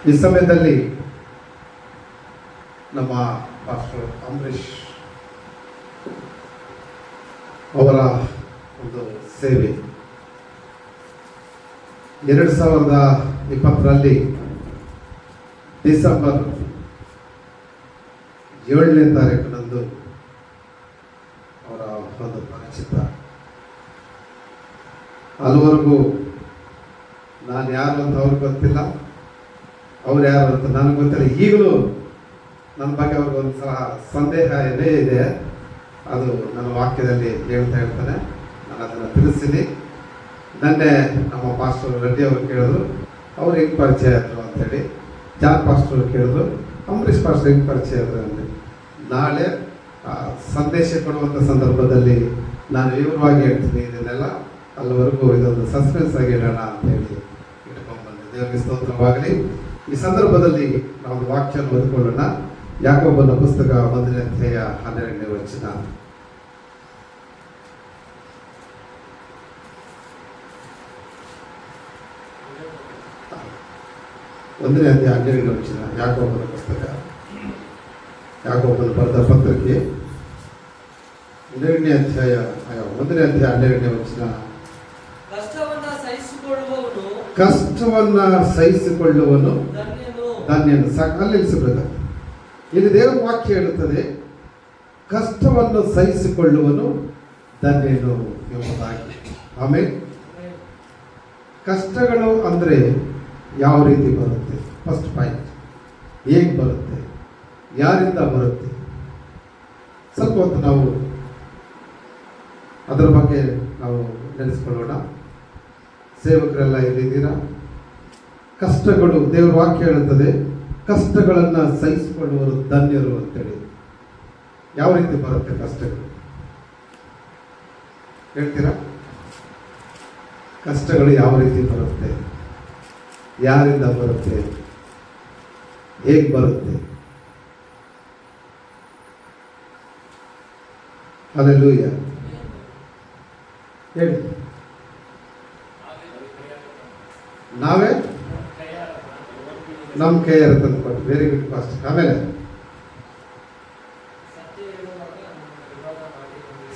ಈ ಸಮಯದಲ್ಲಿ ನಮ್ಮ ಪಾಸ್ಟರ್ ಅಂಬರೀಷ್ ಅವರ ಒಂದು ಸೇವೆ 2020 ಡಿಸೆಂಬರ್ 7ನೇ ತಾರೀಕಿನಂದು ಅವರ ಒಂದು ಪರಿಚಿತ. ಅಲ್ಲಿವರೆಗೂ ನಾನು ಯಾರು ಅಂತ ಅವ್ರಿಗೆ ಗೊತ್ತಿಲ್ಲ, ಅವ್ರು ಯಾರು ಅಂತ ನನಗೆ ಗೊತ್ತಿಲ್ಲ. ಈಗಲೂ ನನ್ನ ಬಗ್ಗೆ ಅವ್ರಿಗೊಂದು ಸಹ ಸಂದೇಹ ಏನೇ ಇದೆ, ಅದು ನನ್ನ ವಾಕ್ಯದಲ್ಲಿ ಹೇಳ್ತಾನೆ. ನಾನು ಅದನ್ನು ತಿಳಿಸ್ತೀನಿ. ನನ್ನೆ ನಮ್ಮ ಪಾಸ್ಟರ್ ರೆಡ್ಡಿ ಅವರು ಕೇಳಿದ್ರು, ಅವ್ರು ಹೆಂಗೆ ಪರಿಚಯ ಆದರು ಅಂತೇಳಿ. ಜಾನ್ ಪಾಸ್ಟರ್ ಕೇಳಿದ್ರು, ಅಂಬರೀಷ್ ಪಾಸ್ಟರ್ ಹೆಂಗೆ ಪರಿಚಯ ಆದರು ಅಂದರೆ, ನಾಳೆ ಸಂದೇಶ ಕೊಡುವಂಥ ಸಂದರ್ಭದಲ್ಲಿ ನಾನು ವಿವರವಾಗಿ ಹೇಳ್ತೀನಿ. ಇದನ್ನೆಲ್ಲ ಅಲ್ಲಿವರೆಗೂ ಇದೊಂದು ಸಸ್ಪೆನ್ಸ್ ಆಗಿ ಇಡೋಣ ಅಂತೇಳಿ ಇಟ್ಕೊಂಡ್ಬಂದೆ. ದೇವರಿಗೆ ಸ್ತೋತ್ರವಾಗಲಿ. ಈ ಸಂದರ್ಭದಲ್ಲಿ ನಾವು ವಾಕ್ಯವನ್ನು ಓದಿಕೊಳ್ಳೋಣ. ಯಾಕೋಬನ ಪುಸ್ತಕ 1ನೇ ಅಧ್ಯಾಯ 12ನೇ ವಚನ. ಒಂದನೇ ಅಧ್ಯಾಯ 12ನೇ ವಚನ. ಯಾಕೋಬನ ಪುಸ್ತಕ, ಯಾಕೋಬನ ಬರೆದ ಪತ್ರಕ್ಕೆ 1ನೇ ಅಧ್ಯಾಯ 12ನೇ ವಚನ. ಕಷ್ಟವನ್ನ ಸಹಿಸಿಕೊಳ್ಳುವನು ಧನ್ಯನು. ಅಲ್ಲಿ ನಿಲ್ಲಿಸಬೇಕು. ಇಲ್ಲಿ ದೇವರ ವಾಕ್ಯ ಹೇಳುತ್ತದೆ, ಕಷ್ಟವನ್ನು ಸಹಿಸಿಕೊಳ್ಳುವನು ಧನ್ಯನು ಎಂಬುದಾಗಿ. ಆಮೇಲೆ ಕಷ್ಟಗಳು ಅಂದರೆ ಯಾವ ರೀತಿ ಬರುತ್ತೆ? ಫಸ್ಟ್ ಪಾಯಿಂಟ್, ಹೇಗೆ ಬರುತ್ತೆ, ಯಾರಿಂದ ಬರುತ್ತೆ? ಸ್ವಲ್ಪ ಹೊತ್ತು ನಾವು ಅದರ ಬಗ್ಗೆ ನಾವು ನೆನೆಸ್ಕೊಳ್ಳೋಣ. ಸೇವಕರೆಲ್ಲ ಇಲ್ಲಿದ್ದೀರಾ. ಕಷ್ಟಗಳು, ದೇವರ ವಾಕ್ಯ ಹೇಳುತ್ತದೆ, ಕಷ್ಟಗಳನ್ನು ಸಹಿಸಿಕೊಳ್ಳುವರು ಧನ್ಯರು ಅಂತೇಳಿ. ಯಾವ ರೀತಿ ಬರುತ್ತೆ ಕಷ್ಟಗಳು? ಹೇಳ್ತೀರಾ? ಕಷ್ಟಗಳು ಯಾವ ರೀತಿ ಬರುತ್ತೆ, ಯಾರಿಂದ ಬರುತ್ತೆ, ಹೇಗೆ ಬರುತ್ತೆ? ಹಲ್ಲೆಲೂಯಾ. ಹೇಳಿ. ನಾವೇ ನಮ್ಮ ಕೈಯಾರ ತಂದುಕೊಟ್ಟು. Very good fast. ಆಮೇಲೆ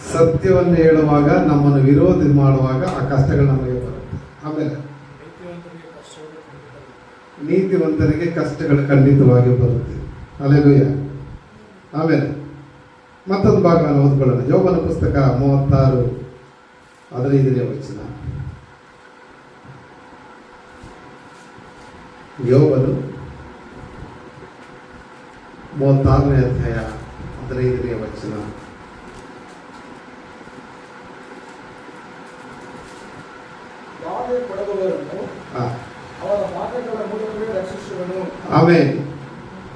ಸತ್ಯವನ್ನು ಹೇಳುವಾಗ, ನಮ್ಮನ್ನು ವಿರೋಧ ಮಾಡುವಾಗ ಆ ಕಷ್ಟಗಳು ನಮಗೆ ಬರುತ್ತೆ. ಆಮೇಲೆ ನೀತಿವಂತರಿಗೆ ಕಷ್ಟಗಳು ಖಂಡಿತವಾಗಿ ಬರುತ್ತೆ. ಹಲ್ಲೆಲೂಯಾ. ಆಮೇಲೆ ಮತ್ತೊಂದು ಭಾಗವನ್ನು ಓದ್ಕೊಳ್ಳೋಣ. ಯೋಬನ ಪುಸ್ತಕ 36:15ನೇ ವಚನ. ಯೋಬನು 36ನೇ ಅಧ್ಯಾಯ 15ನೇ ವಚನ. ಆಮೇಲೆ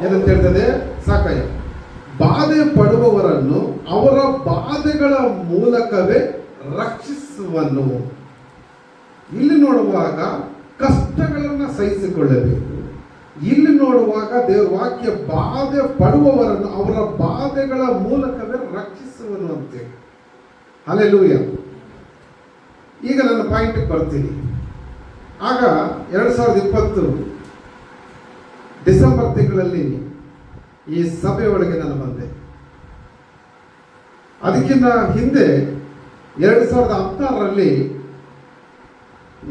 ಏನಂತ ಹೇಳ್ತದೆ? ಸಾಕಯ್ಯ. ಬಾಧೆ ಪಡುವವರನ್ನು ಅವರ ಬಾಧೆಗಳ ಮೂಲಕವೇ ರಕ್ಷಿಸುವನು. ಇಲ್ಲಿ ನೋಡುವಾಗ ಕಷ್ಟಗಳನ್ನು ಸಹಿಸಿಕೊಳ್ಳಬೇಕು. ಇಲ್ಲಿ ನೋಡುವಾಗ ದೇವರ ವಾಕ್ಯ ಬಾಧೆ ಪಡುವವರನ್ನು ಅವರ ಬಾಧೆಗಳ ಮೂಲಕವೇ ರಕ್ಷಿಸುವನು ಅಂತೇಳಿ. ಹಲ್ಲೆಲೂಯಾ. ಈಗ ನನ್ನ ಪಾಯಿಂಟ್ಗೆ ಬರ್ತೀನಿ. ಆಗ 2020 ಡಿಸೆಂಬರ್ ತಿಂಗಳಲ್ಲಿ ಈ ಸಭೆಯೊಳಗೆ ನಾನು ಬಂದೆ. ಅದಕ್ಕಿಂತ ಹಿಂದೆ 2016ರಲ್ಲಿ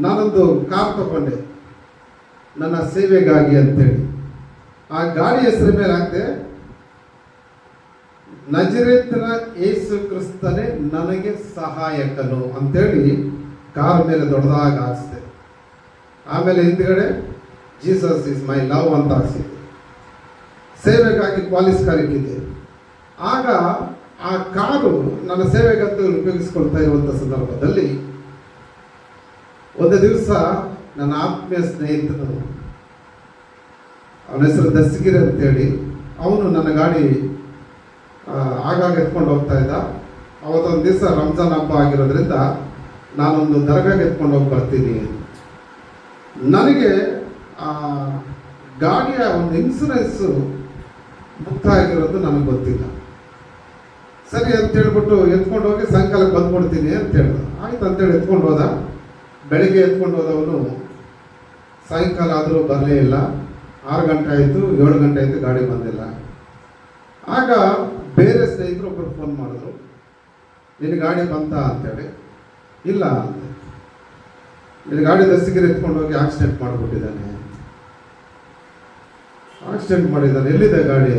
ನಾನೊಂದು ಕಾರ್ ತಗೊಂಡೆ ನನ್ನ ಸೇವೆಗಾಗಿ ಅಂತೇಳಿ. ಆ ಗಾಡಿ ಹೆಸರ ಮೇಲೆ ಹಾಕಿದೆ, ನಜರೇತಿನ ಯೇಸು ಕ್ರಿಸ್ತನೇ ನನಗೆ ಸಹಾಯಕನು ಅಂತೇಳಿ ಕಾರ್ ಮೇಲೆ ದೊಡ್ಡದಾಗಿ ಹಾಕಿಸಿದೆ. ಆಮೇಲೆ ಹಿಂದ್ಗಡೆ ಜೀಸಸ್ ಇಸ್ ಮೈ ಲವ್ ಅಂತ ಹಾಕ್ಸಿದ್ದೆ. ಸೇವೆಗಾಗಿ ಪಾಲಿಸ್ ಕಾರ್ ಇಟ್ಟಿದ್ದೆ. ಆಗ ಆ ಕಾರು ನನ್ನ ಸೇವೆಗಂತೂ ಉಪಯೋಗಿಸ್ಕೊಳ್ತಾ ಇರುವಂಥ ಸಂದರ್ಭದಲ್ಲಿ ಒಂದು ದಿವಸ ನನ್ನ ಆತ್ಮೀಯ ಸ್ನೇಹಿತನು, ಅವನ ಹೆಸರು ದಸ್ಗಿರಿ ಅಂತೇಳಿ, ಅವನು ನನ್ನ ಗಾಡಿ ಆಗಾಗ ಎತ್ಕೊಂಡು ಹೋಗ್ತಾ ಇದ್ದ. ಅವತ್ತೊಂದು ದಿವಸ ರಂಜಾನ್ ಹಬ್ಬ ಆಗಿರೋದ್ರಿಂದ ನಾನೊಂದು ದರ್ಗಾಗೆ ಎತ್ಕೊಂಡು ಹೋಗಿ ಬರ್ತೀನಿ. ನನಗೆ ಆ ಗಾಡಿಯ ಒಂದು ಇನ್ಸೂರೆನ್ಸು ಮುಕ್ತಾಯ ಆಗಿರೋದು ನನಗೆ ಗೊತ್ತಿಲ್ಲ. ಸರಿ ಅಂತ ಹೇಳ್ಬಿಟ್ಟು ಎತ್ಕೊಂಡು ಹೋಗಿ ಸಾಯಂಕಾಲಕ್ಕೆ ಬಂದ್ಬಿಡ್ತೀನಿ ಅಂತ ಹೇಳ್ದ. ಆಯ್ತು ಅಂತೇಳಿ ಎತ್ಕೊಂಡು ಹೋದ. ಬೆಳಗ್ಗೆ ಎತ್ಕೊಂಡು ಹೋದವನು ಸಾಯಂಕಾಲ ಆದರೂ ಬರಲೇ ಇಲ್ಲ. 6 ಗಂಟೆ ಆಯಿತು, 7 ಗಂಟೆ ಆಯಿತು, ಗಾಡಿ ಬಂದಿಲ್ಲ. ಆಗ ಬೇರೆ ಸ್ನೇಹಿತರು ಒಬ್ಬರು ಫೋನ್ ಮಾಡಿದ್ರು, ನಿನ್ನ ಗಾಡಿ ಬಂತ ಅಂತೇಳಿ. ಇಲ್ಲ ಅಂತ, ನಿನ್ನ ಗಾಡಿ ದಸ್ತಿಗಿರಿ ಎತ್ಕೊಂಡು ಹೋಗಿ ಆಕ್ಸಿಡೆಂಟ್ ಮಾಡಿಬಿಟ್ಟಿದ್ದಾನೆ. ಆಕ್ಸಿಡೆಂಟ್ ಮಾಡಿದ್ದಾನೆ. ಎಲ್ಲಿದೆ ಗಾಡಿ?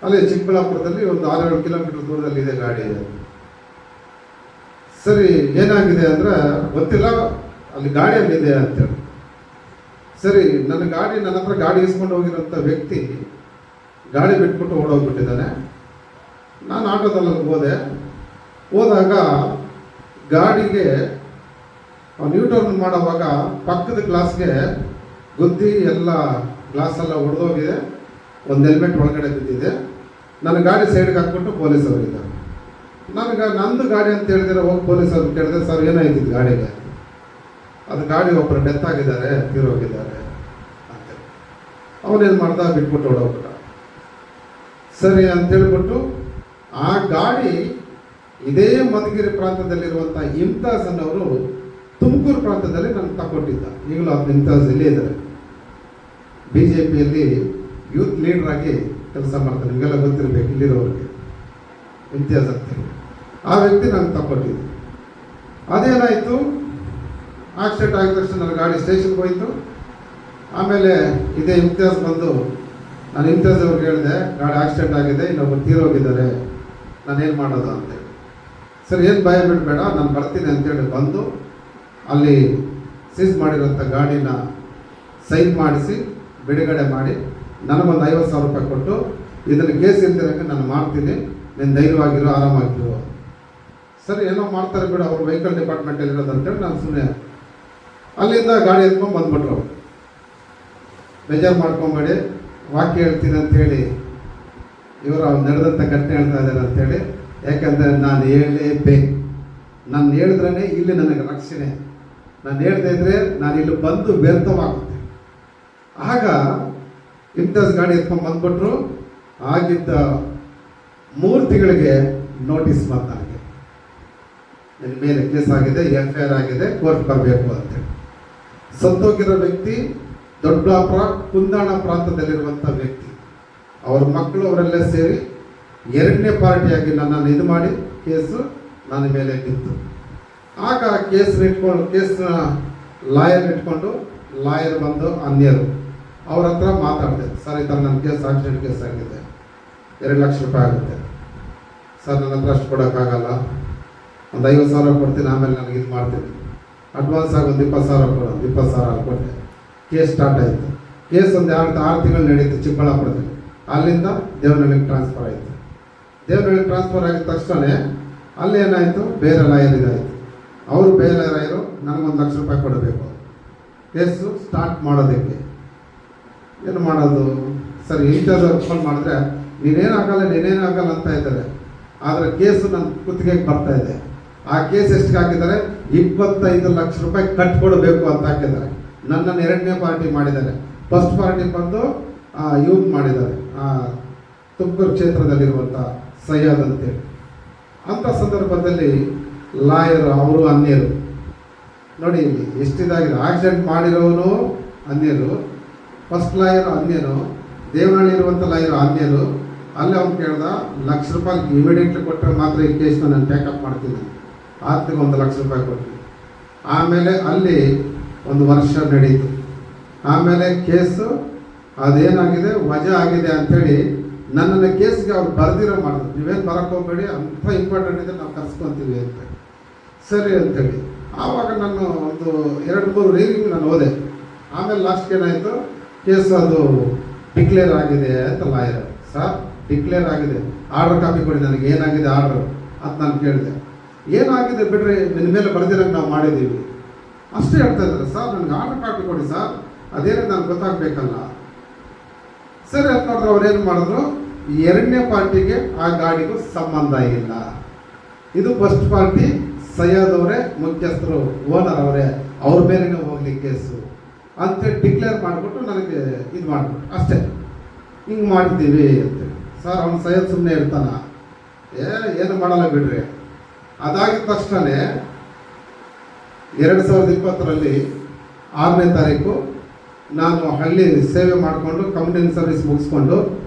ಅಲ್ಲೇ ಚಿಕ್ಕಬಳ್ಳಾಪುರದಲ್ಲಿ ಒಂದು 6-7 ಕಿಲೋಮೀಟರ್ ದೂರದಲ್ಲಿ ಇದೆ ಗಾಡಿ. ಸರಿ, ಏನಾಗಿದೆ ಅಂದರೆ ಗೊತ್ತಿಲ್ಲ, ಅಲ್ಲಿ ಗಾಡಿಯಲ್ಲಿದೆ ಅಂತೇಳಿ. ಸರಿ, ನನ್ನ ಹತ್ರ ಗಾಡಿ ಇಸ್ಕೊಂಡು ಹೋಗಿರೋಂಥ ವ್ಯಕ್ತಿ ಗಾಡಿ ಬಿಟ್ಬಿಟ್ಟು ಓಡೋಗ್ಬಿಟ್ಟಿದ್ದಾನೆ. ನಾನು ಆಟೋದಲ್ಲಿ ಹೋದಾಗ ಗಾಡಿಗೆ ನ್ಯೂಟರ್ನ್ ಮಾಡೋವಾಗ ಪಕ್ಕದ ಗ್ಲಾಸ್ಗೆ ಗುದ್ದಿ ಎಲ್ಲ ಗ್ಲಾಸ್ ಎಲ್ಲ ಒಡೆದೋಗಿದೆ. ಒಂದು ಹೆಲ್ಮೆಟ್ ಒಳಗಡೆ ಬಿದ್ದಿದೆ. ನನ್ನ ಗಾಡಿ ಸೈಡ್ಗೆ ಹಾಕ್ಬಿಟ್ಟು ಪೊಲೀಸರು ಇದ್ದಾರೆ. ನಂದು ಗಾಡಿ ಅಂತ ಹೇಳಿದ್ರೆ ಹೋಗಿ ಪೊಲೀಸರು ಕೇಳಿದ್ರೆ, ಸರ್ ಏನಾಯ್ತು ಗಾಡಿಗೆ? ಅದು ಗಾಡಿ ಒಬ್ಬರು ಡೆತ್ ಆಗಿದ್ದಾರೆ, ತೀರೋಗಿದ್ದಾರೆ ಅಂತ. ಅವನೇನು ಮಾಡ್ದ, ಬಿಟ್ಬಿಟ್ಟು ಓಡೋಗ್ಬಿಟ್ಟ. ಸರಿ ಅಂತೇಳ್ಬಿಟ್ಟು ಆ ಗಾಡಿ ಇದೇ ಮಧುಗಿರಿ ಪ್ರಾಂತದಲ್ಲಿರುವಂಥ ಇಮ್ತಾಜ್ ಅನ್ನೋರು ತುಮಕೂರು ಪ್ರಾಂತದಲ್ಲಿ ನನಗೆ ತಗೊಟ್ಟಿದ್ದ. ಈಗಲೂ ಅದು ಇಮ್ತಾಜ್ ಇಲ್ಲೇ ಇದ್ದಾರೆ. BJPಯಲ್ಲಿ ಯೂತ್ ಲೀಡರ್ ಆಗಿ ಕೆಲಸ ಮಾಡ್ತಾರೆ. ನಿಮಗೆಲ್ಲ ಗೊತ್ತಿರಬೇಕು ಇಲ್ಲಿರೋರಿಗೆ, ಇಮ್ತಿಯಾಜ್ ಅಂತೇಳಿ. ಆ ವ್ಯಕ್ತಿ ನನಗೆ ತಗೊಟ್ಟಿದ್ದು. ಅದೇನಾಯಿತು, ಆಕ್ಸಿಡೆಂಟ್ ಆಗಿದ ತಕ್ಷಣ ನನ್ನ ಗಾಡಿ ಸ್ಟೇಷನ್ಗೆ ಹೋಯಿತು. ಆಮೇಲೆ ಇದೇ ಇಮ್ತಿಯಾಜ್ ಬಂದು, ನಾನು ಇಮ್ತಿಯಾಜ್ ಅವ್ರಿಗೆ ಹೇಳಿದೆ, ಗಾಡಿ ಆಕ್ಸಿಡೆಂಟ್ ಆಗಿದೆ, ಇನ್ನೊಬ್ಬರು ತೀರೋಗಿದ್ದಾರೆ, ನಾನೇನು ಮಾಡೋದು ಅಂತೇಳಿ. ಸರಿ, ಏನು ಭಯ ಬಿಡಬೇಡ, ನಾನು ಬರ್ತೀನಿ ಅಂತೇಳಿ ಬಂದು ಅಲ್ಲಿ ಸೀಸ್ ಮಾಡಿರೋಂಥ ಗಾಡಿನ ಸೈನ್ ಮಾಡಿಸಿ ಬಿಡುಗಡೆ ಮಾಡಿ ನನಗೊಂದು 50,000 ರೂಪಾಯಿ ಕೊಟ್ಟು, ಇದನ್ನು ಕೇಸ್ ಇಲ್ದಿರಂಗೆ ನಾನು ಮಾಡ್ತೀನಿ, ನೀನು ಧೈರ್ಯವಾಗಿರೋ, ಆರಾಮಾಗಿರೋ. ಸರಿ, ಏನೋ ಮಾಡ್ತಾರೆ ಬಿಡು, ಅವ್ರು ವೆಹಿಕಲ್ ಡಿಪಾರ್ಟ್ಮೆಂಟಲ್ಲಿ ಇರೋದು ಅಂತೇಳಿ ನಾನು ಸುಮ್ಮನೆ ಅಲ್ಲಿಂದ ಗಾಡಿ ಎತ್ಕೊಂಡು ಬಂದ್ಬಿಟ್ರು. ಬೇಜಾರು ಮಾಡ್ಕೊಂಬೇಡಿ, ವಾಕ್ಯ ಹೇಳ್ತೀನಿ ಅಂಥೇಳಿ ಇವರು ನಡೆದಂಥ ಘಟನೆ ಹೇಳ್ತಾ ಇದ್ದಾರೆ ಅಂಥೇಳಿ. ಯಾಕಂದರೆ ನಾನು ಹೇಳಲೇಬೇಕು. ನಾನು ಹೇಳಿದ್ರೇ ಇಲ್ಲಿ ನನಗೆ ರಕ್ಷಣೆ. ನಾನು ಹೇಳ್ತಾ ಇದ್ರೆ ನಾನು ಇಲ್ಲಿ ಬಂದು ವ್ಯರ್ಥವಾಗುತ್ತೆ. ಆಗ ಇಮ್ತಿಯಾಜ್ ಗಾಡಿ ಎತ್ಕೊಂಡು ಬಂದ್ಬಿಟ್ರು. ಆಗಿದ್ದ 3 ತಿಂಗಳಿಗೆ ನೋಟಿಸ್ ಬಂದ ನನಗೆ, ನನ್ನ ಮೇಲೆ ಕೇಸ್ ಆಗಿದೆ, FIR ಆಗಿದೆ, ಕೋರ್ಟ್ ಬರಬೇಕು ಅಂತೇಳಿ. ಸತ್ತೋಗಿರೋ ವ್ಯಕ್ತಿ ದೊಡ್ಡಬಳ್ಳಾಪುರ ಕುಂದಾಣ ಪ್ರಾಂತದಲ್ಲಿರುವಂಥ ವ್ಯಕ್ತಿ. ಅವ್ರ ಮಕ್ಕಳು ಅವರೆಲ್ಲ ಸೇರಿ 2ನೇ ಪಾರ್ಟಿಯಾಗಿ ನನ್ನನ್ನು ಇದು ಮಾಡಿ ಕೇಸು ನನ್ನ ಮೇಲೆ ಬಿತ್ತು. ಆಗ ಕೇಸ್ನ ಲಾಯರ್ ಇಟ್ಕೊಂಡು, ಲಾಯರ್ ಬಂದು ಅನ್ಯರು ಅವ್ರ ಹತ್ರ ಮಾತಾಡಿದೆ. ಸರ್, ಈ ಥರ ನನ್ನ ಕೇಸ್ ಆಕ್ಸಿಡೆಂಟ್ ಕೇಸ್ ಆಗಿದೆ, 2 ಲಕ್ಷ ರೂಪಾಯಿ ಆಗುತ್ತೆ ಸರ್, ನನ್ನ ಹತ್ರ ಅಷ್ಟು ಕೊಡೋಕ್ಕಾಗಲ್ಲ, ಒಂದು 50,000 ಕೊಡ್ತೀನಿ, ಆಮೇಲೆ ನನಗೆ ಇದು ಮಾಡ್ತೀನಿ, ಅಡ್ವಾನ್ಸ್ ಆಗಿ ಒಂದು 20,000 ಕೊಡು. 20,000 ಕೊಟ್ಟೆ. ಕೇಸ್ ಸ್ಟಾರ್ಟ್ ಆಯಿತು. ಕೇಸ್ ಒಂದು 6 ತಿಂಗಳು ನಡೀತು ಚಿಕ್ಕಬಳ್ಳಾಪುರದಲ್ಲಿ. ಅಲ್ಲಿಂದ ದೇವನಹಳ್ಳಿಗೆ ಟ್ರಾನ್ಸ್ಫರ್ ಆಯಿತು. ದೇವನಹಳ್ಳಿಗೆ ಟ್ರಾನ್ಸ್ಫರ್ ಆಗಿದ ತಕ್ಷಣ ಅಲ್ಲಿ ಏನಾಯಿತು, ಬೇರೆ ಲಾಯರ್ ಇದಾಯಿತು. ಅವರು ಬೇರೆ ಲಾಯರು ನನಗೊಂದು 1 ಲಕ್ಷ ರೂಪಾಯಿ ಕೊಡಬೇಕು ಕೇಸು ಸ್ಟಾರ್ಟ್ ಮಾಡೋದಕ್ಕೆ. ಏನು ಮಾಡೋದು? ಸರಿ, ಇಂಟರ್ವ್ಯೂ ಫೋನ್ ಮಾಡಿದ್ರೆ ನೀನೇನಾಗಲ್ಲ ಅಂತ ಇದ್ದಾರೆ. ಆದರೆ ಕೇಸು ನನ್ನ ಕುತ್ತಿಗೆಗೆ ಬರ್ತಾ ಇದೆ. ಆ ಕೇಸ್ ಎಷ್ಟಿಗೆ ಹಾಕಿದ್ದಾರೆ? 25 ಲಕ್ಷ ರೂಪಾಯಿ ಕಟ್ಕೊಡ್ಬೇಕು ಅಂತ ಹಾಕಿದ್ದಾರೆ. ನನ್ನನ್ನು 2ನೇ ಪಾರ್ಟಿ ಮಾಡಿದ್ದಾರೆ. ಫಸ್ಟ್ ಪಾರ್ಟಿ ಬಂದು ಇವ್ನು ಮಾಡಿದ್ದಾರೆ, ತುಮಕೂರು ಕ್ಷೇತ್ರದಲ್ಲಿರುವಂಥ ಸಯ್ಯದ್ ಅಂತೇಳಿ. ಅಂಥ ಸಂದರ್ಭದಲ್ಲಿ ಲಾಯರ್ ಅವರು ಅನ್ಯರು. ನೋಡಿ ಇಲ್ಲಿ ಎಷ್ಟಿದಾಗಿದೆ. ಆಕ್ಸಿಡೆಂಟ್ ಮಾಡಿರೋನು ಅನ್ಯರು, ಫಸ್ಟ್ ಲಾಯರ್ ಅನ್ಯರು, ದೇವನಹಳ್ಳಿ ಇರುವಂಥ ಲಾಯರ್ ಅನ್ಯರು. ಅಲ್ಲೇ ಅವ್ನು ಕೇಳ್ದ, 1 ಲಕ್ಷ ರೂಪಾಯಿ ಇಮಿಡಿಯೇಟ್ಲಿ ಕೊಟ್ಟರೆ ಮಾತ್ರ ಈ ಕೇಸ್ನ ನಾನು ಪ್ಯಾಕಪ್ ಮಾಡ್ತೀನಿ. ಆತನಿಗೆ 1 ಲಕ್ಷ ರೂಪಾಯಿ ಕೊಡ್ತೀನಿ. ಆಮೇಲೆ ಅಲ್ಲಿ 1 ವರ್ಷ ನಡೀತು. ಆಮೇಲೆ ಕೇಸು ಅದೇನಾಗಿದೆ, ವಜಾ ಆಗಿದೆ ಅಂಥೇಳಿ ನನ್ನನ್ನು ಕೇಸ್ಗೆ ಅವ್ರು ಬರೆದಿರೋ ಮಾಡಿದ್ರು. ನೀವೇನು ಬರೋಕ್ಕೆ ಹೋಗಬೇಡಿ, ಅಂಥ ಇಂಪಾರ್ಟೆಂಟ್ ಇದೆ, ನಾವು ಕರ್ಸ್ಕೊತೀವಿ ಅಂತ. ಸರಿ ಅಂತೇಳಿ ಆವಾಗ ನಾನು ಒಂದು 2-3 ರೀತಿಗೆ ನಾನು ಹೋದೆ. ಆಮೇಲೆ ಲಾಸ್ಟ್ಗೆ ಏನಾಯಿತು, ಕೇಸ್ ಅದು ಡಿಕ್ಲೇರ್ ಆಗಿದೆ ಅಂತ ಲಾಯರ್. ಸರ್, ಡಿಕ್ಲೇರ್ ಆಗಿದೆ, ಆರ್ಡರ್ ಕಾಪಿ ಕೊಡಿ, ನನಗೆ ಏನಾಗಿದೆ ಆರ್ಡರ್ ಅಂತ ನಾನು ಕೇಳಿದೆ. ಏನಾಗಿದೆ ಬಿಡ್ರಿ, ನಿನ್ನ ಮೇಲೆ ಬರೆದಿರೋಂಗೆ ನಾವು ಮಾಡಿದ್ದೀವಿ ಅಷ್ಟೇ ಹೇಳ್ತಾ ಇದ್ದಾರೆ. ಸರ್, ನನಗೆ ಆರ್ಡರ್ ಕಾಪಿ ಕೊಡಿ ಸರ್, ಅದೇನೇ ನನಗೆ ಗೊತ್ತಾಗಬೇಕಲ್ಲ. ಸರಿ ಅಂತ ನೋಡಿದ್ರೆ ಅವ್ರೇನು ಮಾಡಿದ್ರು, 2ನೇ ಪಾರ್ಟಿಗೆ ಆ ಗಾಡಿಗೂ ಸಂಬಂಧ ಇಲ್ಲ. ಇದು ಫಸ್ಟ್ ಪಾರ್ಟಿ ಸಯ್ಯದ್ ಅವರೇ ಮುಖ್ಯಸ್ಥರು, ಓನರ್ ಅವರೇ, ಅವ್ರ ಮೇಲೆನೇ ಹೋಗ್ಲಿ ಕೇಸು ಅಂತೇಳಿ ಡಿಕ್ಲೇರ್ ಮಾಡಿಬಿಟ್ಟು ನನಗೆ ಇದು ಮಾಡಿಬಿಟ್ಟು ಅಷ್ಟೇ. ಹಿಂಗೆ ಮಾಡಿದ್ದೀವಿ ಅಂತೇಳಿ. ಸರ್, ಅವ್ನು ಸಯ್ಯದ್ ಸುಮ್ಮನೆ ಇರ್ತಾನ, ಏನು ಮಾಡಲ್ಲ ಬಿಡ್ರಿ. ಅದಾಗಿದ ತಕ್ಷಣ 2020ರಲ್ಲಿ 6ನೇ ತಾರೀಕು ನಾನು ಹಳ್ಳಿ ಸೇವೆ ಮಾಡಿಕೊಂಡು ಕಂಪ್ನಿ ಸರ್ವಿಸ್ ಮುಗಿಸ್ಕೊಂಡು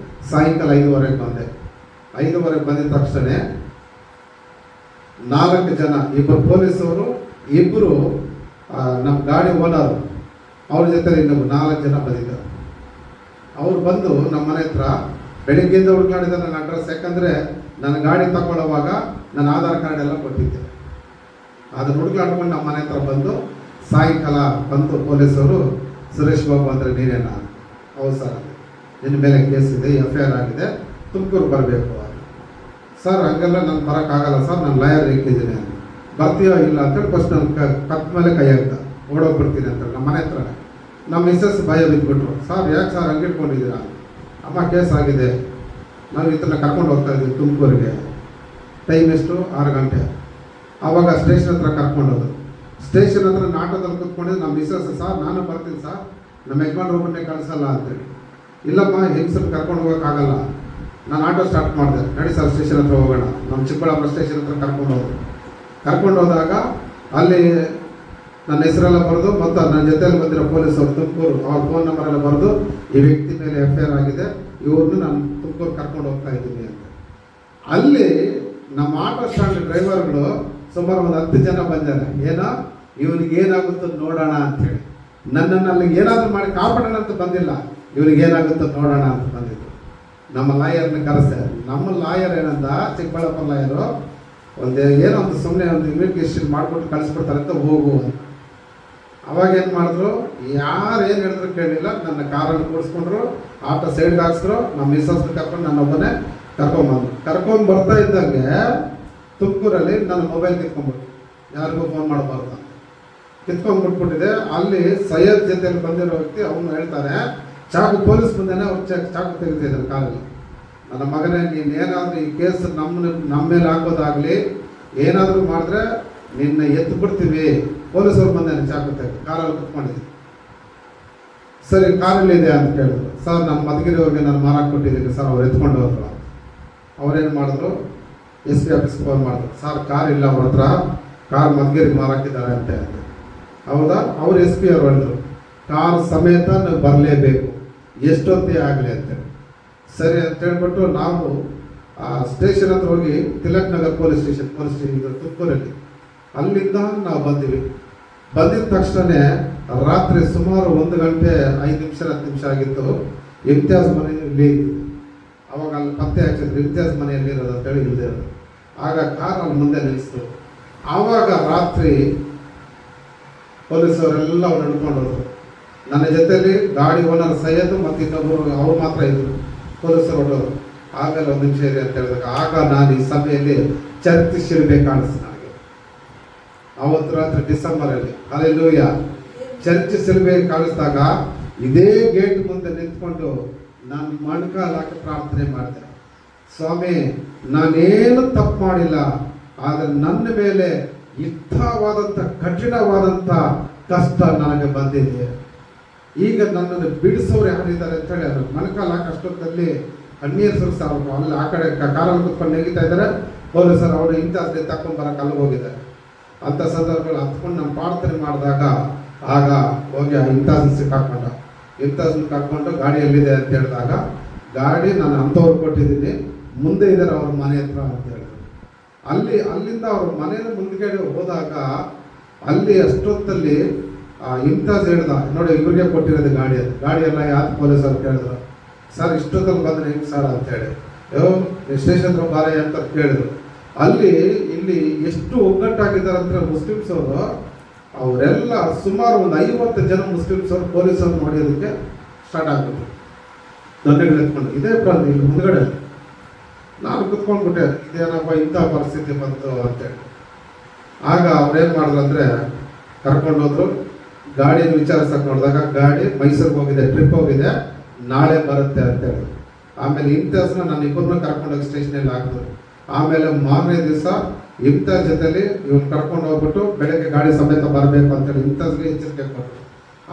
ಸಾಯಂಕಾಲ 5:30 ಬಂದೆ. 5:30 ಬಂದಿದ ತಕ್ಷಣ 4 ಜನ, 2 ಪೊಲೀಸವರು, 2 ನಮ್ಮ ಗಾಡಿ ಓನರು, ಅವ್ರ ಜೊತೆ ಇನ್ನೊಬ್ಬರು 4 ಜನ ಬಂದಿದ್ದಾರೆ. ಅವ್ರು ಬಂದು ನಮ್ಮ ಮನೆ ಹತ್ರ ಬೆಳಿಗ್ಗೆಯಿಂದ ಹುಡುಕಾಡಿದ ನನ್ನ ಅಡ್ರೆಸ್. ಯಾಕಂದರೆ ನನ್ನ ಗಾಡಿ ತಗೊಳ್ಳುವಾಗ ನನ್ನ ಆಧಾರ್ ಕಾರ್ಡ್ ಎಲ್ಲ ಕೊಟ್ಟಿದ್ದೆ. ಅದನ್ನು ಹುಡುಕಾಡ್ಕೊಂಡು ನಮ್ಮ ಮನೆ ಹತ್ರ ಬಂದು ಸಾಯಂಕಾಲ ಬಂದು ಪೊಲೀಸರು, ಸುರೇಶ್ ಬಾಬು ಅಂದರೆ ನೀನೇನಾ? ಹೌದು ಸರ್, ನಿನ್ನ ಮೇಲೆ ಕೇಸ್ ಇದೆ, FIR ಆಗಿದೆ, ತುಮಕೂರು ಬರಬೇಕು. ಸರ್ ಹಂಗೆಲ್ಲ ನಾನು ಬರೋಕ್ಕಾಗಲ್ಲ ಸರ್, ನಾನು ಲಾಯರ್ ಇಕ್ಕಿದ್ದೀನಿ. ಬರ್ತೀಯೋ ಇಲ್ಲ ಅಂತೇಳಿ ಫಸ್ಟ್ ನನ್ನ ಕತ್ ಮೇಲೆ ಕೈ ಹಾಕ್ದ, ಓಡೋಗ್ಬಿಡ್ತೀನಿ ಅಂತ. ನಮ್ಮ ಮನೆ ಹತ್ರ ನಮ್ಮ ಮಿಸ್ಸಸ್ ಭಯ ಬಿದ್ದುಬಿಟ್ರು. ಸರ್ ಯಾಕೆ ಸರ್ ಹಂಗೆ ಇಟ್ಕೊಂಡಿದ್ದೀರಾ? ಅಮ್ಮ ಕೇಸ್ ಆಗಿದೆ, ನಾವು ಇದನ್ನ ಕರ್ಕೊಂಡು ಹೋಗ್ತಾ ಇದ್ದೀವಿ ತುಮಕೂರಿಗೆ. ಟೈಮ್ ಎಷ್ಟು? 6 ಗಂಟೆ. ಆವಾಗ ಸ್ಟೇಷನ್ ಹತ್ರ ಕರ್ಕೊಂಡೋದು. ಸ್ಟೇಷನ್ ಹತ್ರ ಆಟೋದಲ್ಲಿ ಕೂತ್ಕೊಂಡಿದ್ದು ನಮ್ಮ ಮಿಸ್ಸಸ್, ಸರ್ ನಾನು ಬರ್ತೀನಿ ಸರ್, ನಮ್ಮ ಯಜಮಾನ್ರು ಒಬ್ಬನೇ ಕಳಿಸಲ್ಲ ಅಂತೇಳಿ. ಇಲ್ಲಮ್ಮ, ಹೆಂಗಸನ್ನು ಕರ್ಕೊಂಡು ಹೋಗೋಕ್ಕಾಗಲ್ಲ. ನಾನು ಆಟೋ ಸ್ಟಾರ್ಟ್ ಮಾಡಿದೆ, ನಡಿ ಸರ್ ಸ್ಟೇಷನ್ ಹತ್ರ ಹೋಗೋಣ. ನಮ್ಮ ಚಿಕ್ಕಬಳ್ಳಾಪುರ ಸ್ಟೇಷನ್ ಹತ್ರ ಕರ್ಕೊಂಡು ಹೋದಾಗ ಅಲ್ಲಿ ನನ್ನ ಹೆಸರೆಲ್ಲ ಬರೆದು ಮತ್ತು ನನ್ನ ಜೊತೆಯಲ್ಲಿ ಬಂದಿರೋ ಪೊಲೀಸರು ತುಮಕೂರು ಅವ್ರ ಫೋನ್ ನಂಬರ್ ಎಲ್ಲ ಬರೆದು, ಈ ವ್ಯಕ್ತಿ ಮೇಲೆ FIR ಆಗಿದೆ, ಇವ್ರನ್ನ ನಾನು ತುಮಕೂರು ಕರ್ಕೊಂಡು ಹೋಗ್ತಾ ಇದ್ದೀನಿ ಅಂತ. ಅಲ್ಲಿ ನಮ್ಮ ಆಟೋ ಸ್ಟ್ಯಾಂಡ್ ಡ್ರೈವರ್ಗಳು ಸುಮಾರು ಒಂದು 10 ಜನ ಬಂದಿದ್ದಾರೆ. ಏನೋ ಇವನಿಗೆ ಏನಾಗುತ್ತೋ ನೋಡೋಣ ಅಂಥೇಳಿ. ನನ್ನನ್ನು ಅಲ್ಲಿಗೆ ಏನಾದರೂ ಮಾಡಿ ಕಾಪಾಡೋಣ ಅಂತ ಬಂದಿಲ್ಲ, ಇವನಿಗೆ ಏನಾಗುತ್ತೋ ನೋಡೋಣ ಅಂತ ಬಂದಿದ್ದು. ನಮ್ಮ ಲಾಯರ್ನ ಕರೆಸ್ದೆ. ನಮ್ಮ ಲಾಯರ್ ಏನಂದ, ಚಿಕ್ಕಬಳ್ಳಾಪುರ ಲಾಯರು, ಏನೋ ಒಂದು ಸುಮ್ಮನೆ ಒಂದು ಇನ್ವೆಸ್ಟಿಗೇಷನ್ ಮಾಡಿಬಿಟ್ಟು ಕಳಿಸ್ಬಿಡ್ತಾರೆ ಅಂತ ಹೋಗು ಅಂತ. ಅವಾಗ ಏನು ಮಾಡಿದ್ರು, ಯಾರು ಏನು ಹೇಳಿದ್ರು ಕೇಳಿಲ್ಲ, ನನ್ನ ಕಾರಲ್ಲಿ ಕೂಡಿಸ್ಕೊಂಡ್ರು, ಆಟೋ ಸೈಡ್ಗೆ ಹಾಕ್ಸಿದ್ರು, ನಮ್ಮ ಮಿಸ್ಸಸ್ನ ಕರ್ಕೊಂಡು ನನ್ನೊಬ್ಬನೇ ಕರ್ಕೊಂಡು ಬರ್ತಾ ಇದ್ದಂಗೆ ತುಮಕೂರಲ್ಲಿ ನನ್ನ ಮೊಬೈಲ್ ಕಿತ್ಕೊಂಡ್ಬಿಟ್ಟು, ಯಾರಿಗೂ ಫೋನ್ ಮಾಡಬಾರ್ದು ಅಂತ ಕಿತ್ಕೊಂಡ್ಬಿಟ್ಬಿಟ್ಟಿದೆ. ಅಲ್ಲಿ ಸೈಯದ್ ಜೊತೆಯಲ್ಲಿ ಬಂದಿರೋ ವ್ಯಕ್ತಿ ಅವನು ಹೇಳ್ತಾನೆ, ಚಾಕು ಪೊಲೀಸ್ ಮುಂದೆನೇ ಅವ್ರು ಚಾಕು ತೆಗಿತಿದ್ದಾರೆ ಕಾಲಲ್ಲಿ. ನನ್ನ ಮಗನೇ, ನೀನು ಏನಾದರೂ ಈ ಕೇಸ್ ನಮ್ಮ ಮೇಲೆ ಹಾಕೋದಾಗಲಿ ಏನಾದರೂ ಮಾಡಿದ್ರೆ ನಿನ್ನ ಎತ್ತು ಬಿಡ್ತೀವಿ, ಪೊಲೀಸವ್ರು ಬಂದೇನೆ ಚಾಕು ತೆಗೆದು ಕಾರಲ್ಲಿ ಕುತ್ಕೊಂಡಿದ್ದೆ. ಸರಿ, ಕಾರಲ್ಲಿದೆ ಅಂತ ಕೇಳಿದ್ರು. ಸರ್ ನಮ್ಮ ಮಧುಗಿರಿಯವ್ರಿಗೆ ನಾನು ಮಾರಾಕ್ ಕೊಟ್ಟಿದ್ದೀನಿ ಸರ್, ಅವ್ರು ಎತ್ಕೊಂಡು ಹೋದ್ರು. ಅವ್ರೇನು ಮಾಡಿದ್ರು, SP ಆಫೀಸ್ಗೆ ಫೋನ್ ಮಾಡಿದ್ರು. ಸರ್ ಕಾರ್ ಇಲ್ಲ ಅವ್ರ ಹತ್ರ, ಕಾರ್ ಮಧುಗಿರಿಗೆ ಮಾರಾಕಿದ್ದಾರೆ ಅಂತ ಹೇಳಿದ್ರು. ಹೌದಾ? ಅವ್ರು SP ಅವ್ರು ಹೇಳಿದ್ರು, ಕಾರ್ ಸಮೇತ ನೀವು ಬರಲೇಬೇಕು, ಎಷ್ಟೊತ್ತೇ ಆಗಲಿ ಅಂತೇಳಿ. ಸರಿ ಅಂತ ಹೇಳ್ಬಿಟ್ಟು ನಾವು ಸ್ಟೇಷನ್ ಹತ್ರ ಹೋಗಿ ತಿಲಕ್ ನಗರ್ ಪೊಲೀಸ್ ಸ್ಟೇಷನ್ ತುಮಕೂರಲ್ಲಿ, ಅಲ್ಲಿಂದ ನಾವು ಬಂದಿವಿ. ಬಂದಿದ ತಕ್ಷಣ ರಾತ್ರಿ ಸುಮಾರು 1 ಗಂಟೆ 5 ನಿಮಿಷ 10 ನಿಮಿಷ ಆಗಿತ್ತು. ಇಮ್ತಿಯಾಜ್ ಮನೆಯಲ್ಲಿ ಅವಾಗ ಅಲ್ಲಿ ಪತ್ತೆ ಹಾಕಿದ್ರು, ಇಮ್ತಿಯಾಜ್ ಮನೆಯಲ್ಲಿ ಇರೋದು ಅಂತೇಳಿ ಇಲ್ಲದೆ ಇರೋದು. ಆಗ ಕಾರ್ ಅಲ್ಲಿ ಮುಂದೆ ನಿಲ್ಲಿಸಿದ್ರು. ಆವಾಗ ರಾತ್ರಿ ಪೊಲೀಸವರೆಲ್ಲ ಅವ್ರು ನಡ್ಕೊಂಡೋದ್ರು. ನನ್ನ ಜೊತೆಯಲ್ಲಿ ಗಾಡಿ ಓನರ್ ಸೈಯದ್ ಮತ್ತು ಇನ್ನೊಬ್ಬರು ಅವ್ರು ಮಾತ್ರ ಇದ್ರು. ಪೊಲೀಸರು ಹೊರಟೋರು. ಆಮೇಲೆ 1 ನಿಮಿಷ ಇರಿ ಅಂತ ಹೇಳಿದಾಗ, ಆಗ ನಾನು ಈ ಸಭೆಯಲ್ಲಿ ಚರ್ಚೆ ಶಿಲ್ಬೇಕು ಕಾಣಿಸ್ತು ನನಗೆ. ಅವತ್ತು ರಾತ್ರಿ ಡಿಸೆಂಬರಲ್ಲಿ, ಅಲ್ಲೆಲ್ಲೂಯ್ಯ, ಚರ್ಚ್ ಸಿಲ್ಬೆ ಕಾಣಿಸಿದಾಗ ಇದೇ ಗೇಟ್ ಮುಂದೆ ನಿಂತ್ಕೊಂಡು ನಾನು ಮೊಣಕಾಲು ಹಾಕಿ ಪ್ರಾರ್ಥನೆ ಮಾಡಿದೆ. ಸ್ವಾಮಿ, ನಾನೇನು ತಪ್ಪು ಮಾಡಿಲ್ಲ, ಆದರೆ ನನ್ನ ಮೇಲೆ ಇಂಥವಾದಂಥ ಕಠಿಣವಾದಂಥ ಕಷ್ಟ ನನಗೆ ಬಂದಿದೆ. ಈಗ ನನ್ನನ್ನು ಬಿಡಿಸೋರು ಯಾರಿದ್ದಾರೆ ಅಂತೇಳಿ ಅದು ಮೊಣಕಾಲು ಹಾಕಿ ಅಷ್ಟೊತ್ತಲ್ಲಿ ಕಣ್ಣೀರು ಸುರಿಸ್ತಾರೆ. ಅಲ್ಲಿ ಆ ಕಡೆ ಕಾರಲ್ಲಿ ಕುತ್ಕೊಂಡು ನೆಗಿತಾ ಇದ್ದಾರೆ. ಪೊಲೀಸರು ಅವರು ಇಂಥದ್ದು ತಗೊಂಡ್ಬರಕ್ಕೆ ಅಲ್ಲಿಗೆ ಹೋಗಿದ್ದಾರೆ. ಅಂಥ ಸಂದರ್ಭಗಳು ಹತ್ಕೊಂಡು ನಾನು ಪ್ರಾರ್ಥನೆ ಮಾಡಿದಾಗ ಆಗ ಹೋಗಿ ಇಂಥದ್ದನ್ನು ಸಿಕ್ಕಾಕೊಂಡ. ಇಂಥದ್ದನ್ನು ಕರ್ಕೊಂಡು ಗಾಡಿ ಎಲ್ಲಿದೆ ಅಂತ ಹೇಳಿದಾಗ, ಗಾಡಿ ನಾನು ಅಂಥವ್ರು ಕೊಟ್ಟಿದ್ದೀನಿ, ಮುಂದೆ ಇದ್ದಾರೆ ಅವ್ರ ಮನೆ ಹತ್ರ ಅಂತ ಹೇಳಿದ್ರು. ಅಲ್ಲಿಂದ ಅವ್ರ ಮನೆಯ ಮುಂದ್ಗಡೆ ಹೋದಾಗ ಅಲ್ಲಿ ಅಷ್ಟೊತ್ತಲ್ಲಿ ಇಂಥದ್ದು ಹೇಳ್ದ, ನೋಡಿ ಇವ್ರಿಗೆ ಕೊಟ್ಟಿರೋದು ಗಾಡಿ ಎಲ್ಲ ಯಾರು ಪೊಲೀಸರು ಕೇಳಿದ್ರು. ಸರ್ ಇಷ್ಟೊತ್ತಲ್ಲಿ ಬಂದರೆ ಹೆಂಗೆ ಸರ್ ಅಂತೇಳಿ, ಸ್ಟೇಷನ್ ಬಾರೆ ಅಂತ ಕೇಳಿದ್ರು. ಇಲ್ಲಿ ಎಷ್ಟು ಒಗ್ಗಟ್ಟಾಗಿದ್ದಾರೆ ಅಂದರೆ ಮುಸ್ಲಿಮ್ಸ್ ಅವರು, ಅವರೆಲ್ಲ ಸುಮಾರು ಒಂದು 50 ಜನ ಮುಸ್ಲಿಮ್ಸ್ ಅವರು ಪೊಲೀಸರು ನೋಡೋದಕ್ಕೆ ಸ್ಟಾರ್ಟ್ ಆಗ್ಬಿಟ್ಟು ದಂಡೆಗಳು ಎತ್ಕೊಂಡು ಇದೇ ಇಲ್ಲಿ ಮುಂದ್ಗಡೆ ನಾನು ಕುತ್ಕೊಂಡ್ಬಿಟ್ಟೆ, ಇದೇನಪ್ಪ ಇಂಥ ಪರಿಸ್ಥಿತಿ ಬಂತು ಅಂತೇಳಿ. ಆಗ ಅವ್ರೇನು ಮಾಡಿದ್ರು ಅಂದರೆ ಕರ್ಕೊಂಡು ಹೋದ್ರು. ಗಾಡಿಯನ್ನು ವಿಚಾರಿಸಕ್ಕೆ ನೋಡಿದಾಗ ಗಾಡಿ ಮೈಸೂರಿಗೆ ಹೋಗಿದೆ, ಟ್ರಿಪ್ ಹೋಗಿದೆ, ನಾಳೆ ಬರುತ್ತೆ ಅಂತೇಳಿ. ಆಮೇಲೆ ಇಂಥವ್ರನ್ನ ನಾನು ಇಬ್ಬರನ್ನ ಕರ್ಕೊಂಡೋಗಿ ಸ್ಟೇಷನಲ್ಲಿ ಹಾಕಿದ್ರು. ಆಮೇಲೆ ಮಾರನೇ ದಿವಸ ಇಂಥ ಜೊತೆಲಿ ಇವ್ನು ಕರ್ಕೊಂಡು ಹೋಗ್ಬಿಟ್ಟು ಬೆಳಗ್ಗೆ ಗಾಡಿ ಸಮೇತ ಬರಬೇಕು ಅಂತೇಳಿ ಇಂಥವ್ರಿಗೆ ಎಚ್ಚರಿಕೆ ಕೊಟ್ಟರು.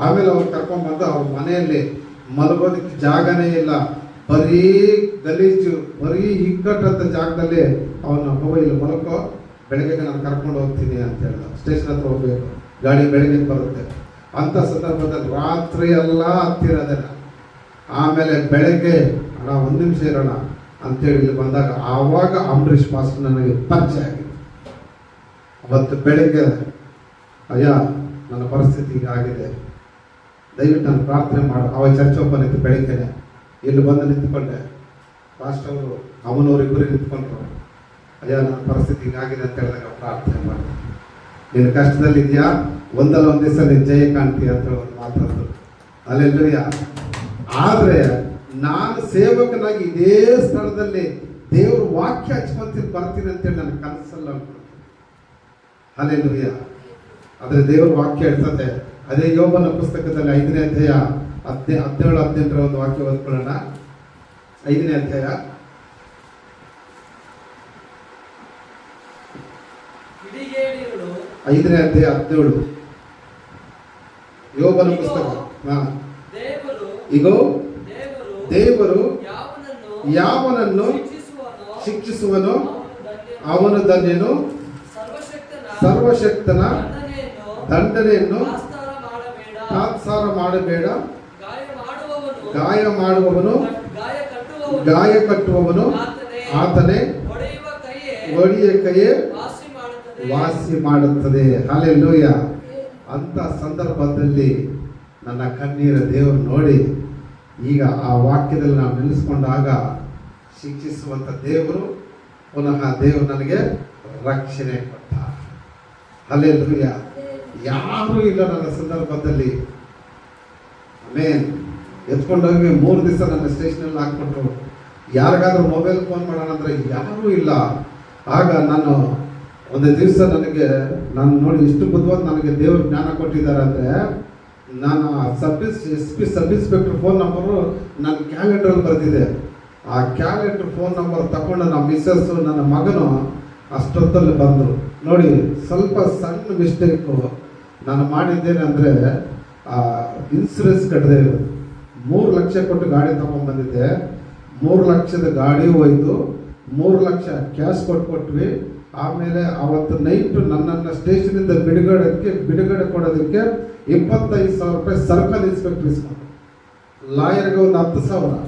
ಆಮೇಲೆ ಅವ್ರು ಕರ್ಕೊಂಡ್ಬಂದು ಅವ್ರ ಮನೆಯಲ್ಲಿ ಮಲಗೋದಕ್ಕೆ ಜಾಗನೇ ಇಲ್ಲ, ಬರೀ ಗಲೀಜು, ಬರೀ ಇಕ್ಕಟ್ಟಂಥ ಜಾಗದಲ್ಲಿ ಅವನ ಮೊಬೈಲ್ ಮಲಕೋ, ಬೆಳಗ್ಗೆ ನಾನು ಕರ್ಕೊಂಡು ಹೋಗ್ತೀನಿ ಅಂತ ಹೇಳ್ದ. ಸ್ಟೇಷನ್ ಹತ್ರ ಹೋಗ್ಬೇಕು, ಗಾಡಿ ಬೆಳಗ್ಗೆ ಬರುತ್ತೆ. ಅಂಥ ಸಂದರ್ಭದಲ್ಲಿ ರಾತ್ರಿ ಎಲ್ಲ ಹತ್ತಿರೋದಿಲ್ಲ. ಆಮೇಲೆ ಬೆಳಗ್ಗೆ ಅಣ್ಣ ಒಂದು ನಿಮಿಷ ಇರೋಣ ಅಂತೇಳಿ ಇಲ್ಲಿ ಬಂದಾಗ ಆವಾಗ ಅಂಬರೀಷ್ ಮಾಸ್ಟರ್ ನನಗೆ ಪರಿಚಯ ಆಗಿದೆ. ಅವತ್ತು ಬೆಳಗ್ಗೆ ಅಯ್ಯ ನನ್ನ ಪರಿಸ್ಥಿತಿ ಹೀಗಾಗಿದೆ, ದಯವಿಟ್ಟು ನಾನು ಪ್ರಾರ್ಥನೆ ಮಾಡು. ಅವಾಗ ಚರ್ಚ್ ಓಪನ್ ಇತ್ತು ಬೆಳಗ್ಗೆನೆ. ಇಲ್ಲಿ ಬಂದು ನಿಂತ್ಕೊಂಡೆ. ಫಾಸ್ಟ್ ಅವರು ಅವನವರಿಬ್ಬರು ನಿಂತ್ಕೊಂಡ್ರು. ಅಯ್ಯ ನನ್ನ ಪರಿಸ್ಥಿತಿ ಹೀಗಾಗಿದೆ ಅಂತ ಹೇಳಿದಾಗ ಪ್ರಾರ್ಥನೆ ಮಾಡಿ, ನೀನು ಕಷ್ಟದಲ್ಲಿದೆಯಾ, ಒಂದಲ್ಲ ಒಂದು ದಿವಸ ನೀನು ಜಯ ಕಾಣ್ತೀಯ ಅಂತ ಒಂದು ಮಾತಾಡೋದು. ಅಲ್ಲೆಲ್ಲೂಯ್ಯ. ಆದರೆ ನಾನು ಸೇವಕನಾಗಿ ಇದೇ ಸ್ಥಳದಲ್ಲಿ ದೇವ್ರ ವಾಕ್ಯ ಹಚ್ಕೊಂತೀನಿ ಬರ್ತೀನಿ ಅಂತೇಳಿ ನನ್ನ ಕನಸಲ್ಲ ಅನ್ಕೊಂಡು. ಅಲ್ಲೆಲ್ಲೂಯ್ಯ. ಆದರೆ ದೇವ್ರ ವಾಕ್ಯ ಇರ್ತದೆ. ಅದೇ ಯೋಬನ ಪುಸ್ತಕದಲ್ಲಿ 5ನೇ ಅಧ್ಯಾಯ 17-18 ಒಂದು ವಾಕ್ಯ ಓದ್ಕೊಳ್ಳೋಣ. 5ನೇ ಅಧ್ಯಾಯ 17 ಯೋಬನ ಪುಸ್ತಕ. ಇಗೋ ದೇವರು ಯಾವನನ್ನು ಶಿಕ್ಷಿಸುವನು ಅವನು ಧನ್ಯನು, ಸರ್ವಶಕ್ತನ ದಂಡನೆಯನ್ನು ತಾತ್ಸಾರ ಮಾಡಬೇಡ, ಗಾಯ ಮಾಡುವವನು ಗಾಯ ಕಟ್ಟುವವನು ಆತನೇ, ಒಡೆಯ ಕೈಯೇ ವಾಸಿ ಮಾಡುತ್ತದೆ. ಹಲ್ಲೆಲೂಯಾ. ಅಂತ ಸಂದರ್ಭದಲ್ಲಿ ನನ್ನ ಕಣ್ಣೀರ ದೇವರು ನೋಡಿ ಈಗ ಆ ವಾಕ್ಯದಲ್ಲಿ ನಾವು ನಿಲ್ಲಿಸ್ಕೊಂಡಾಗ ಶಿಕ್ಷಿಸುವಂಥ ದೇವರು ಪುನಃ ದೇವರು ನನಗೆ ರಕ್ಷಣೆ ಕೊಟ್ಟ. ಹಲ್ಲೆಲೂಯಾ. ಯಾರೂ ಇಲ್ಲ ನನ್ನ ಸಂದರ್ಭದಲ್ಲಿ. ಆಮೇನ್. ಎತ್ಕೊಂಡೋಗಿ 3 ದಿವಸ ನನ್ನ ಸ್ಟೇಷನಲ್ಲಿ ಹಾಕ್ಬಿಟ್ರು. ಯಾರಿಗಾದ್ರೂ ಮೊಬೈಲ್ ಫೋನ್ ಮಾಡೋಣ ಅಂದರೆ ಯಾರೂ ಇಲ್ಲ. ಆಗ ನಾನು ಒಂದು ದಿವಸ ನಾನು ನೋಡಿ ಇಷ್ಟು ಬುದ್ಧಿವಂತ ನನಗೆ ದೇವರು ಜ್ಞಾನ ಕೊಟ್ಟಿದ್ದಾರೆ ಅಂದರೆ, ನಾನು ಸಬ್ ಇನ್ಸ್ಪೆಕ್ಟರ್ ಫೋನ್ ನಂಬರು ನನ್ನ ಕ್ಯಾಲೆಂಡ್ರಲ್ಲಿ ಬರೆದಿದೆ. ಆ ಕ್ಯಾಲೆಂಡರ್ ಫೋನ್ ನಂಬರ್ ತಗೊಂಡು ನಮ್ಮ ಮಿಸ್ಸಸ್ಸು ನನ್ನ ಮಗನು ಅಷ್ಟೊತ್ತಲ್ಲಿ ಬಂದರು. ನೋಡಿ, ಸ್ವಲ್ಪ ಸಣ್ಣ ಮಿಸ್ಟೇಕು ನಾನು ಮಾಡಿದ್ದೇನೆ ಅಂದರೆ, ಇನ್ಸೂರೆನ್ಸ್ ಕಟ್ಟದೆ 3 ಲಕ್ಷ ಕೊಟ್ಟು ಗಾಡಿ ತಗೊಂಡ್ಬಂದಿದ್ದೆ. 3 ಲಕ್ಷದ ಗಾಡಿ ಹೋಯ್ತು. 3 ಲಕ್ಷ ಕ್ಯಾಶ್ ಕೊಟ್ವಿ. ಆಮೇಲೆ ಅವತ್ತು ನೈಟು ನನ್ನನ್ನು ಸ್ಟೇಷನಿಂದ ಬಿಡುಗಡೆ ಕೊಡೋದಕ್ಕೆ 25,000 ರೂಪಾಯಿ ಸರ್ಕಲ್ ಇನ್ಸ್ಪೆಕ್ಟರ್ ಇಸ್ಕೊಂಡು, ಲಾಯರ್ಗೆ ಒಂದು 10,000,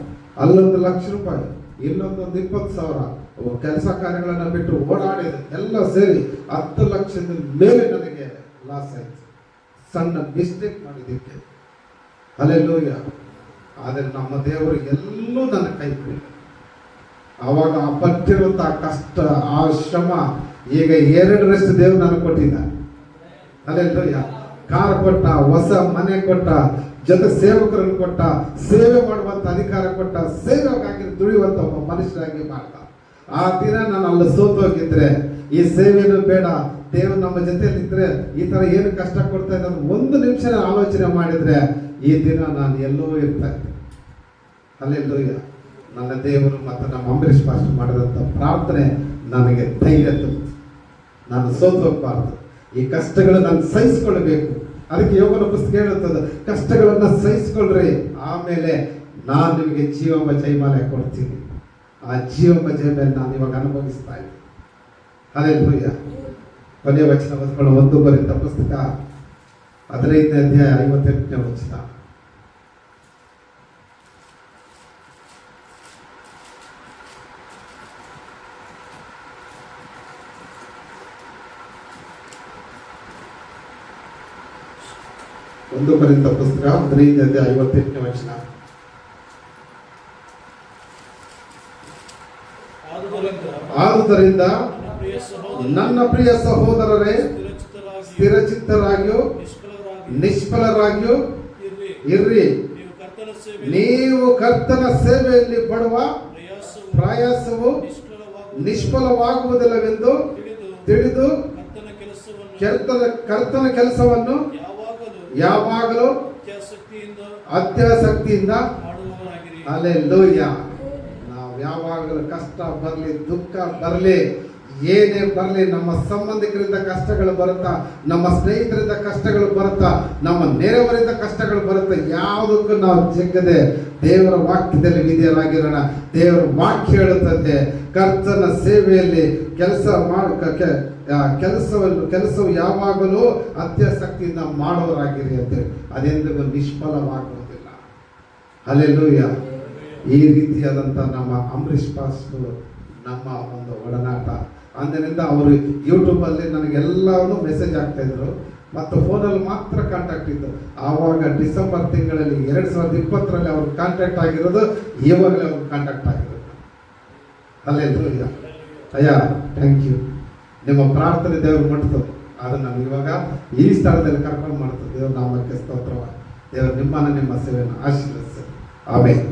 ಅಲ್ಲೊಂದು 1 ಲಕ್ಷ ರೂಪಾಯಿ, ಇಲ್ಲೊಂದು 20,000 ಕೆಲಸ ಕಾರ್ಯಗಳನ್ನು ಬಿಟ್ಟು ಓಡಾಡಿದೆ. ಎಲ್ಲ ಸೇರಿ 10 ಲಕ್ಷದ ಮೇಲೆ ನನಗೆ ಲಾಸ್ ಆಯಿತು, ಸಣ್ಣ ಮಿಸ್ಟೇಕ್ ಮಾಡಿದ್ದಕ್ಕೆ. ಹಲ್ಲೆಲೂಯಾ. ಆದರೆ ನಮ್ಮ ದೇವರು ಎಲ್ಲೂ ನನ್ನ ಕೈ ಬಿಡಿ. ಆವಾಗ ಆ ಪಟ್ಟಿರುವಂಥ ಕಷ್ಟ, ಆ ಶ್ರಮ ಈಗ 2ರಷ್ಟು ದೇವರು ನನಗೆ ಕೊಟ್ಟಿದ್ದಾನೆ. ಹಲ್ಲೆಲೂಯಾ. ಕಾರ್ ಕೊಟ್ಟ, ಹೊಸ ಮನೆ ಕೊಟ್ಟ, ಜೊತೆ ಸೇವಕರನ್ನು ಕೊಟ್ಟ, ಸೇವೆ ಮಾಡುವಂಥ ಅಧಿಕಾರ ಕೊಟ್ಟ, ಸೇವೆಗಾಗಿ ದುಡಿಯುವಂಥ ಒಬ್ಬ ಮನುಷ್ಯರಾಗಿ ಮಾಡ್ತ. ಆ ದಿನ ನಾನು ಅಲ್ಲಿ ಸೋತೋಗಿದ್ರೆ, ಈ ಸೇವೆಯನ್ನು ಬೇಡ, ದೇವರು ನಮ್ಮ ಜೊತೆಯಲ್ಲಿದ್ದರೆ ಈ ಥರ ಏನು ಕಷ್ಟ ಕೊಡ್ತಾ ಇದ್ದ ಒಂದು ನಿಮಿಷ ಆಲೋಚನೆ ಮಾಡಿದರೆ ಈ ದಿನ ನಾನು ಎಲ್ಲೋ ಇರ್ತಾ ಇದ್ದೆ. ಹಲ್ಲೆಲೂಯಾ. ನನ್ನ ದೇವರು ಮತ್ತು ನಮ್ಮ ಅಂಬರೀಷ್ ಮಾಸ್ಟರ್ ಮಾಡಿದಂಥ ಪ್ರಾರ್ಥನೆ ನನಗೆ ಧೈರ್ಯ ತುಂಬಿತು. ನಾನು ಸೋತು ಹೋಗಬಾರ್ದು. ಈ ಕಷ್ಟಗಳನ್ನು ನಾನು ಸಹಿಸ್ಕೊಳ್ಬೇಕು. ಅದಕ್ಕೆ ಯೋಗನ ಪುಸ್ತಕ ಹೇಳುತ್ತದೆ, ಕಷ್ಟಗಳನ್ನು ಸಹಿಸ್ಕೊಳ್ರಿ, ಆಮೇಲೆ ನಾನು ನಿಮಗೆ ಜೀವಮ ಜಯಮಾಲೆ ಕೊಡ್ತೀನಿ. ಆ ಜೀವಮ ಜಯಮಾಲೆ ನಾನು ಇವಾಗ ಅನುಭವಿಸ್ತಾ ಇದ್ದೀನಿ. ಹಲ್ಲೆಲೂಯಾ. ಕೊನೆಯ ವಚನ ಓದ್ಕೊಳ್ಳೋ 1 ಕೊರಿಂಥ ಪುಸ್ತಕ 15ನೇ ಅಧ್ಯಾಯ 58ನೇ ವಚನ. ಒಂದು ಕೊರಿಂಥ ಪುಸ್ತಕ 15ನೇ ಅಧ್ಯಾಯ 58ನೇ ವಚನ. ಆದುದರಿಂದ ನನ್ನ ಪ್ರಿಯ ಸಹೋದರರೇ, ಸ್ಥಿರಚಿತ್ತರಾಗಿಯೂ ನಿಷ್ಫಲರಾಗಿಯೂ ಇರ್ರಿ. ನೀವು ಕರ್ತನ ಸೇವೆಯಲ್ಲಿ ಪಡುವ ಪ್ರಯಾಸವು ನಿಷ್ಫಲವಾಗುವುದಿಲ್ಲವೆಂದು ತಿಳಿದು ಕರ್ತನ ಕೆಲಸವನ್ನು ಯಾವಾಗಲೂ ಅತ್ಯಾಸಕ್ತಿಯಿಂದ. ಹಲ್ಲೆಲೂಯಾ. ನಾವು ಯಾವಾಗಲೂ ಕಷ್ಟ ಬರಲಿ, ದುಃಖ ಬರಲಿ, ಏನೇ ಬರಲಿ, ನಮ್ಮ ಸಂಬಂಧಿಕರಿಂದ ಕಷ್ಟಗಳು ಬರುತ್ತಾ, ನಮ್ಮ ಸ್ನೇಹಿತರಿಂದ ಕಷ್ಟಗಳು ಬರುತ್ತಾ, ನಮ್ಮ ನೆರೆಯವರಿಂದ ಕಷ್ಟಗಳು ಬರುತ್ತಾ, ಯಾವುದಕ್ಕೂ ನಾವು ಜಗ್ಗದೆ ದೇವರ ವಾಕ್ಯದಲ್ಲಿ ವಿಧೇಯರಾಗಿರೋಣ. ದೇವರ ವಾಕ್ಯ ಹೇಳುತ್ತದೆ, ಕರ್ತನ ಸೇವೆಯಲ್ಲಿ ಕೆಲಸ ಕೆಲಸವು ಯಾವಾಗಲೂ ಅತ್ಯಾಸಕ್ತಿಯಿಂದ ಮಾಡೋರಾಗಿರಿ ಅಂತೇಳಿ, ಅದೆಂದಿಗೂ ನಿಷ್ಫಲವಾಗುವುದಿಲ್ಲ. ಹಲ್ಲೆಲೂಯಾ. ಈ ರೀತಿಯಾದಂಥ ನಮ್ಮ ಅಂಬರೀಷ್ ಪಾಸ್ಟರ್ ನಮ್ಮ ಒಂದು ಒಡನಾಟ ಅಂದಿನಿಂದ ಅವರು ಯೂಟ್ಯೂಬಲ್ಲಿ ನನಗೆಲ್ಲವನ್ನೂ ಮೆಸೇಜ್ ಆಗ್ತಾಯಿದ್ರು ಮತ್ತು ಫೋನಲ್ಲಿ ಮಾತ್ರ ಕಾಂಟ್ಯಾಕ್ಟ್ ಇತ್ತು. ಆವಾಗ ಡಿಸೆಂಬರ್ ತಿಂಗಳಲ್ಲಿ 2020 ಅವ್ರು ಕಾಂಟ್ಯಾಕ್ಟ್ ಆಗಿರೋದು, ಇವಾಗಲೇ ಅವ್ರು ಕಾಂಟ್ಯಾಕ್ಟ್ ಆಗಿರೋದು. ಹಲ್ಲೆಲೂಯಾ. ಅಯ್ಯ ಥ್ಯಾಂಕ್ ಯು. ನಿಮ್ಮ ಪ್ರಾರ್ಥನೆ ದೇವರು ಮಾಡ್ತದೆ, ಅದನ್ನು ನಾನು ಇವಾಗ ಈ ಸ್ಥಳದಲ್ಲಿ ಕರ್ಕೊಂಡು ಮಾಡ್ತದೆ. ದೇವ್ರ ನಾಮಕ್ಕೆ ಸ್ತೋತ್ರವಾಗಿ. ದೇವರು ನಿಮ್ಮ ಸೇವೆಯನ್ನು ಆಶೀರ್ವದಿಸಲಿ. ಆಮೇಲೆ